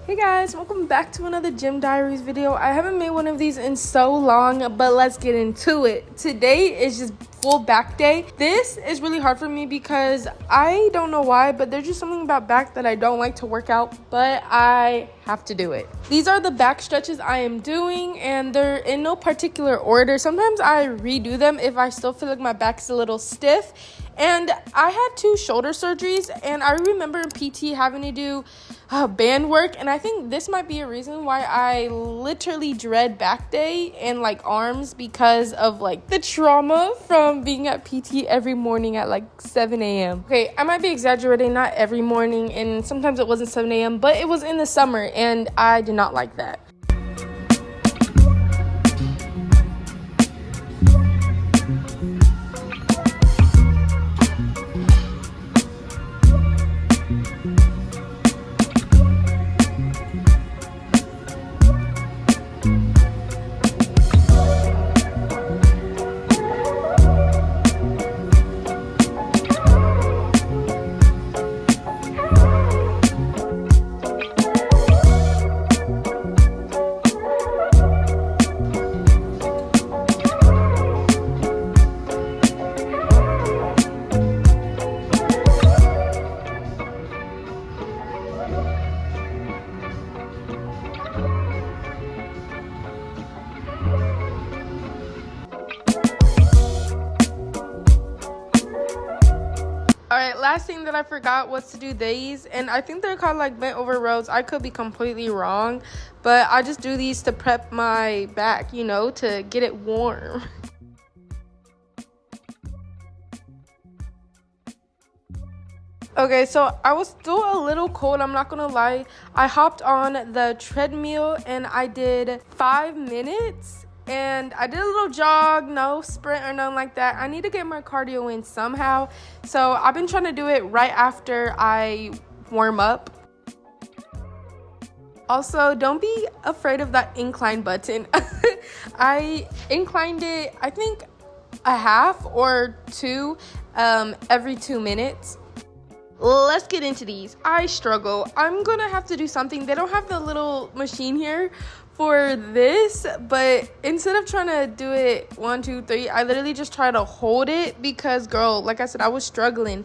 Hey guys, welcome back to another Gym Diaries video. I haven't made one of these in so long, but let's get into it. Today is just full back day. This is really hard for me because I don't know why, but there's just something about back that I don't like to work out, but I have to do it. These are the back stretches I am doing, and they're in no particular order. Sometimes I redo them if I still feel like my back's a little stiff. And I had 2 shoulder surgeries, and I remember in PT having to do band work, and I think this might be a reason why I literally dread back day and like arms, because of like the trauma from being at PT every morning at like 7 a.m. Okay, I might be exaggerating, not every morning, and sometimes it wasn't 7 a.m., but it was in the summer, and I did not like that. Alright, last thing that I forgot was to do these, and I think they're called like bent over rows. I could be completely wrong, but I just do these to prep my back, you know, to get it warm. Okay, so I was still a little cold, I'm not gonna lie. I hopped on the treadmill and I did 5 minutes. And I did a little jog, no sprint or nothing like that. I need to get my cardio in somehow. So I've been trying to do it right after I warm up. Also, don't be afraid of that incline button. I inclined it, I think, a half or 2 every 2 minutes. Let's get into these. I struggle. I'm gonna have to do something. They don't have the little machine here for this, but instead of trying to do it 1, 2, 3, I literally just try to hold it because, girl, like I said, I was struggling.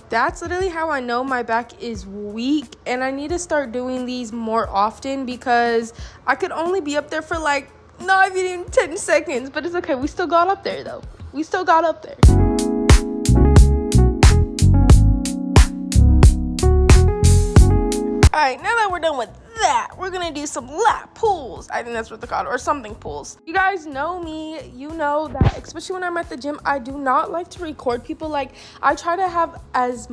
That's literally how I know my back is weak, and I need to start doing these more often because I could only be up there for like not even 10 seconds, but it's okay. We still got up there though. We still got up there. Alright, now that we're done with that, we're gonna do some lat pulls. I think that's what they're called, or something pulls. You guys know me, you know that, especially when I'm at the gym, I do not like to record people. Like, I try to have as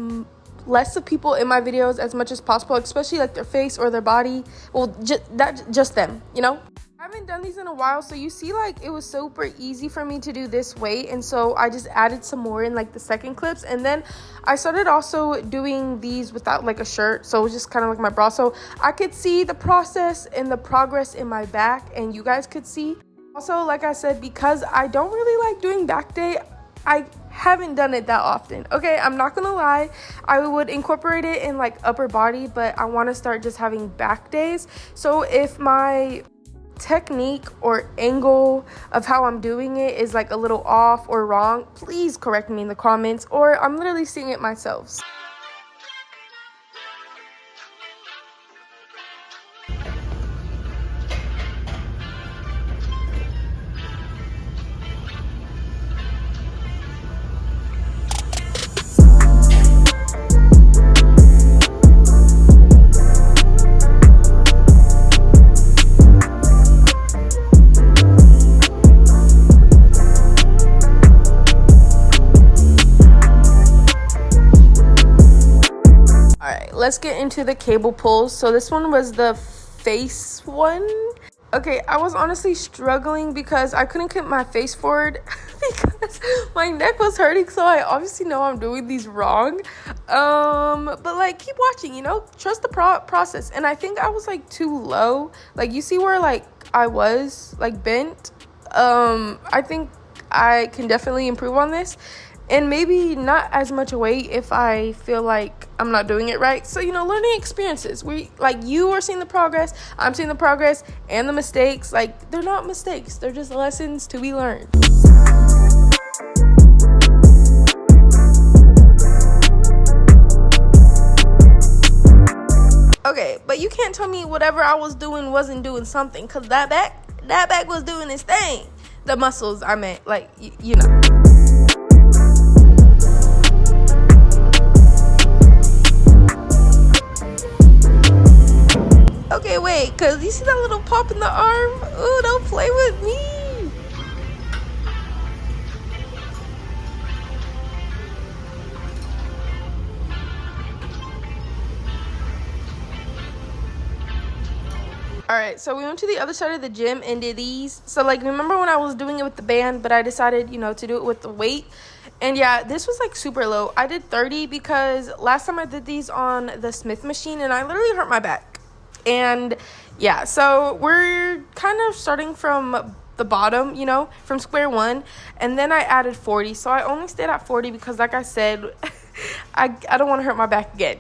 less of people in my videos as much as possible, especially like their face or their body. Well, just them, you know? I haven't done these in a while, so you see, like, it was super easy for me to do this weight, and so I just added some more in like the second clips, and then I started also doing these without like a shirt, so it was just kind of like my bra, so I could see the process and the progress in my back, and you guys could see. Also, like I said, because I don't really like doing back day, I haven't done it that often. Okay, I'm not gonna lie, I would incorporate it in like upper body, but I want to start just having back days. So if my technique or angle of how I'm doing it is like a little off or wrong, please correct me in the comments, or I'm literally seeing it myself. Let's get into the cable pulls. So this one was the face one. Okay, I was honestly struggling because I couldn't keep my face forward because my neck was hurting, so I obviously know I'm doing these wrong. But like, keep watching, you know, trust the process. And I think I was like too low. Like, you see where like I was like bent. I think I can definitely improve on this. and maybe not as much weight if I feel like I'm not doing it right. So, learning experiences. You are seeing the progress, I'm seeing the progress, and the mistakes. Like, they're not mistakes, they're just lessons to be learned. Okay, but you can't tell me whatever I was doing wasn't doing something, because that back was doing its thing. The muscles, I meant, you know. Okay, wait, because you see that little pop in the arm? Ooh, don't play with me. Alright, so we went to the other side of the gym and did these. So, remember when I was doing it with the band, but I decided, to do it with the weight? And yeah, this was, super low. I did 30 because last time I did these on the Smith machine, and I literally hurt my back. And, yeah, so we're kind of starting from the bottom, from square one. And then I added 40. So I only stayed at 40 because, like I said, I don't want to hurt my back again.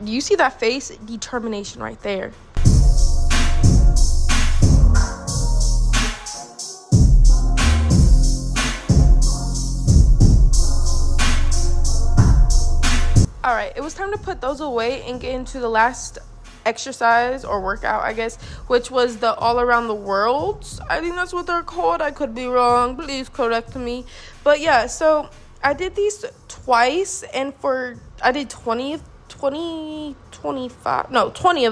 You see that face? Determination right there. All right, it was time to put those away and get into the last exercise or workout, I guess, which was the all around the world. I think that's what they're called. I could be wrong. Please correct me. But yeah, so I did these twice, and I did 20 of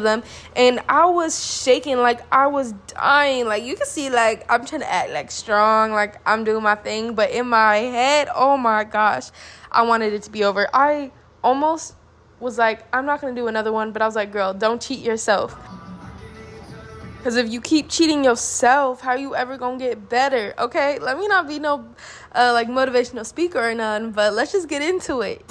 them, and I was shaking, I was dying. You can see, I'm trying to act strong, I'm doing my thing, but in my head, oh my gosh, I wanted it to be over. I almost was I'm not gonna do another one, but I was like, girl, don't cheat yourself, because if you keep cheating yourself, how you ever gonna get better? Okay, let me not be no motivational speaker or none, but let's just get into it.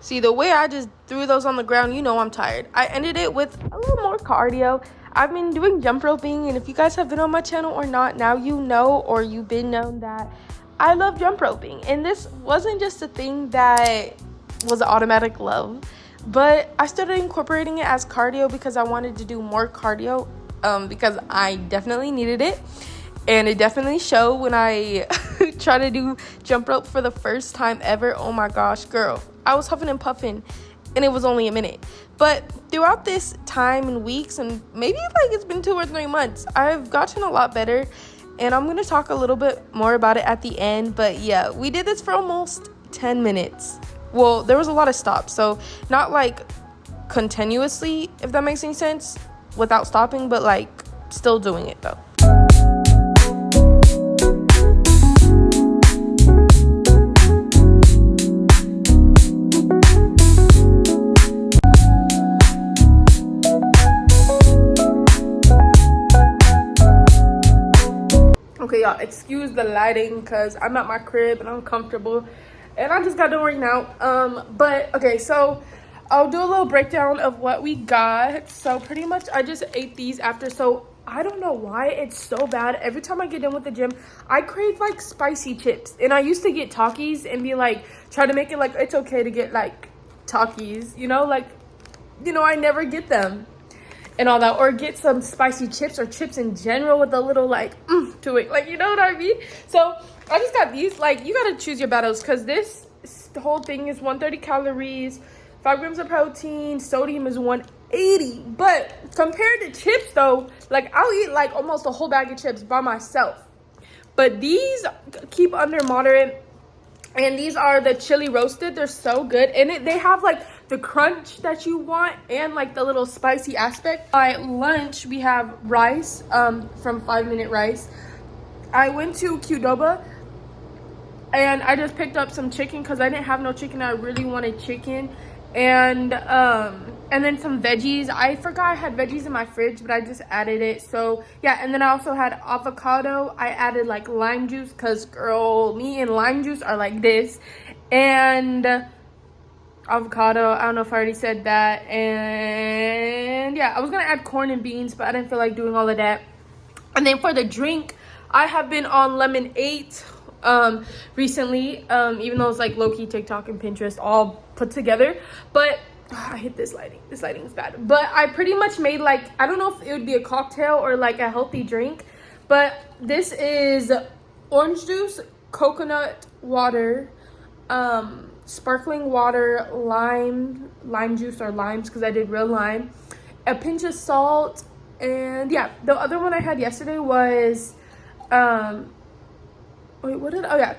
See, the way I just threw those on the ground, I'm tired. I ended it with a little more cardio. I've been doing jump roping, and if you guys have been on my channel or not, now you know, or you've been known that I love jump roping. And this wasn't just a thing that was an automatic love, but I started incorporating it as cardio because I wanted to do more cardio, because I definitely needed it. And it definitely showed when I tried to do jump rope for the first time ever. Oh my gosh, girl. I was huffing and puffing, and it was only a minute. But throughout this time and weeks, and maybe it's been 2 or 3 months, I've gotten a lot better. And I'm going to talk a little bit more about it at the end. But yeah, we did this for almost 10 minutes. Well, there was a lot of stops. So not continuously, if that makes any sense, without stopping, but still doing it though. Okay, y'all, excuse the lighting because I'm at my crib and I'm comfortable and I just got done working out. But okay, so I'll do a little breakdown of what we got. So pretty much I just ate these after. So I don't know why it's so bad. Every time I get done with the gym, I crave spicy chips. And I used to get Takis and be try to make it it's okay to get Takis, I never get them and all that, or get some spicy chips or chips in general with a little to it, you know what I mean? So I just got these. You gotta choose your battles, because the whole thing is 130 calories, 5 grams of protein, sodium is 180. But compared to chips though, I'll eat almost a whole bag of chips by myself, but these keep under moderate. And these are the chili roasted. They're so good. And they have the crunch that you want and the little spicy aspect. At lunch, we have rice from 5 Minute Rice. I went to Qdoba And I just picked up some chicken because I didn't have no chicken. I really wanted chicken. And then some veggies. I forgot I had veggies in my fridge, but I just added it. So yeah, and then I also had avocado. I added like lime juice because girl, me and lime juice are like this. And avocado, I don't know if I already said that. And yeah, I was gonna add corn and beans, but I didn't feel like doing all of that. And then for the drink, I have been on lemonade recently, even though it's like low-key TikTok and Pinterest all put together. But I hate this lighting. This lighting is bad. But I pretty much made like, I don't know if it would be a cocktail or like a healthy drink, but this is orange juice, coconut water, sparkling water, lime juice or limes because I did real lime, a pinch of salt, and yeah, the other one I had yesterday was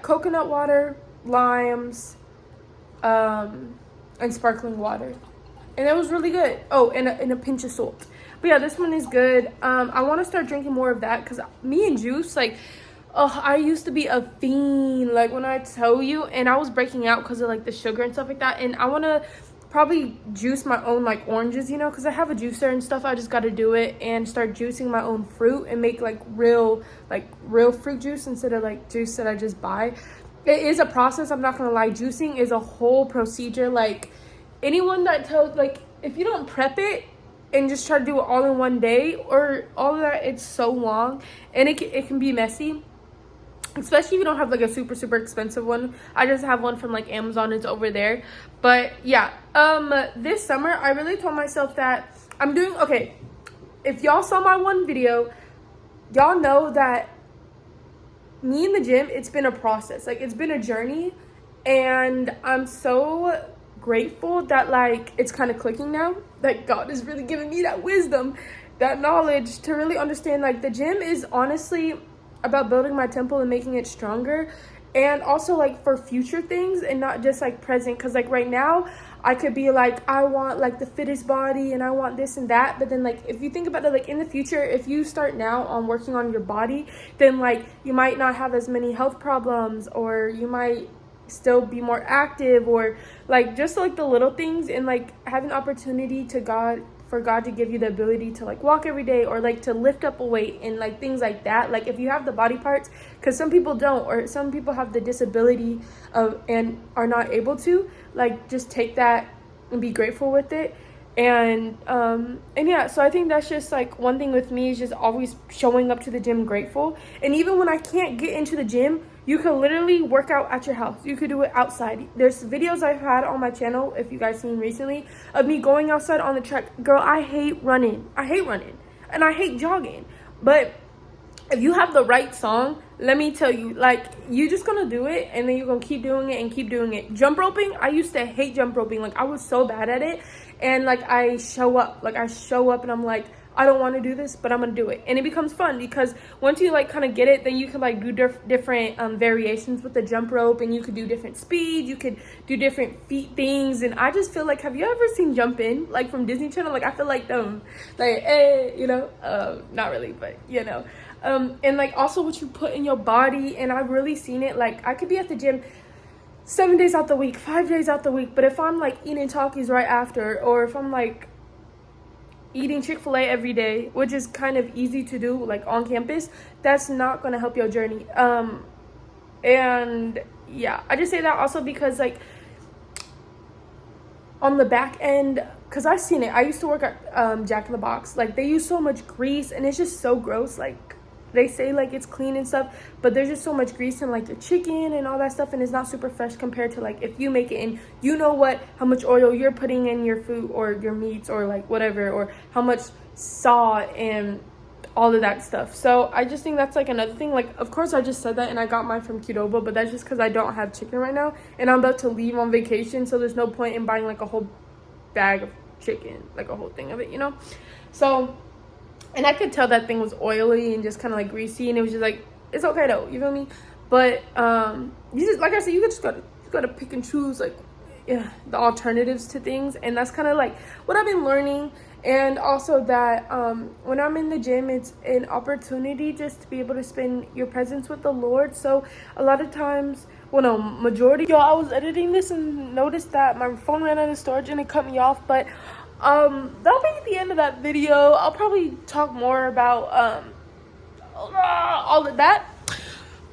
coconut water, limes, and sparkling water, and it was really good. Oh, and a pinch of salt. But yeah, this one is good. I want to start drinking more of that because me and juice, like, oh, I used to be a fiend, like when I tell you, and I was breaking out because of like the sugar and stuff like that. And I want to probably juice my own like oranges, you know, because I have a juicer and stuff. I just got to do it and start juicing my own fruit and make like real fruit juice instead of like juice that I just buy. It is a process, I'm not gonna lie. Juicing is a whole procedure. Like anyone that tells, like, if you don't prep it and just try to do it all in one day or all of that, it's so long and it can be messy, especially if you don't have like a super expensive one. I just have one from like Amazon, it's over there. But yeah, this summer I really told myself that I'm doing okay. If y'all saw my one video, y'all know that me in the gym, it's been a process, like it's been a journey, and I'm so grateful that like it's kind of clicking now, that God is really giving me that wisdom, that knowledge to really understand like the gym is honestly about building my temple and making it stronger, and also like for future things and not just like present. Because like right now I could be like, I want like the fittest body and I want this and that, but then like if you think about it, like in the future, if you start now on working on your body, then like you might not have as many health problems, or you might still be more active, or like just like the little things, and like having opportunity for God to give you the ability to like walk every day, or like to lift up a weight and like things like that. Like if you have the body parts, because some people don't, or some people have the disability of and are not able to, like just take that and be grateful with it. And yeah, so I think that's just like one thing with me, is just always showing up to the gym grateful. And even when I can't get into the gym, you can literally work out at your house. You could do it outside. There's videos I've had on my channel, if you guys seen recently, of me going outside on the track. Girl, I hate running. And I hate jogging. But if you have the right song, let me tell you, like, you're just gonna do it, and then you're gonna keep doing it and keep doing it. Jump roping, I used to hate jump roping. Like, I was so bad at it. And like I show up and I'm like, I don't want to do this, but I'm gonna do it. And it becomes fun, because once you like kind of get it, then you can like do different variations with the jump rope, and you could do different speeds, you could do different feet things. And I just feel like, have you ever seen Jump In, like from Disney Channel? Like I feel like them, like you know, not really, but you know, and like also what you put in your body. And I've really seen it. Like I could be at the gym 7 days out the week, 5 days out the week, but if I'm like eating Takis right after, or if I'm like eating Chick-fil-A every day, which is kind of easy to do like on campus, that's not going to help your journey. And yeah, I just say that also because like on the back end, because I've seen it, I used to work at Jack in the Box. Like they use so much grease, and it's just so gross. Like they say like it's clean and stuff, but there's just so much grease in like the chicken and all that stuff, and it's not super fresh compared to like if you make it, and you know how much oil you're putting in your food or your meats or like whatever, or how much salt and all of that stuff. So I just think that's like another thing. Like of course I just said that and I got mine from Qdoba, but that's just because I don't have chicken right now and I'm about to leave on vacation, so there's no point in buying like a whole bag of chicken, like a whole thing of it, you know. So, and I could tell that thing was oily and just kind of like greasy, and it was just like, it's okay though, you feel me? But you just, like I said, you gotta pick and choose like, yeah, the alternatives to things. And that's kind of like what I've been learning. And also that when I'm in the gym, it's an opportunity just to be able to spend your presence with the Lord. So a lot of times well, no, majority. Yo, I was editing this and noticed that my phone ran out of storage and it cut me off. But that'll be the end of that video. I'll probably talk more about all of that.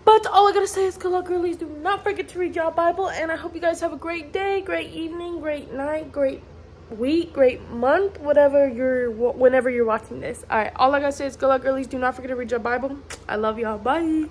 But all I gotta say is good luck, girlies. Do not forget to read y'all Bible, and I hope you guys have a great day, great evening, great night, great week, great month, whenever you're watching this. All right, all I gotta say is good luck, girlies. Do not forget to read your Bible. I love y'all. Bye.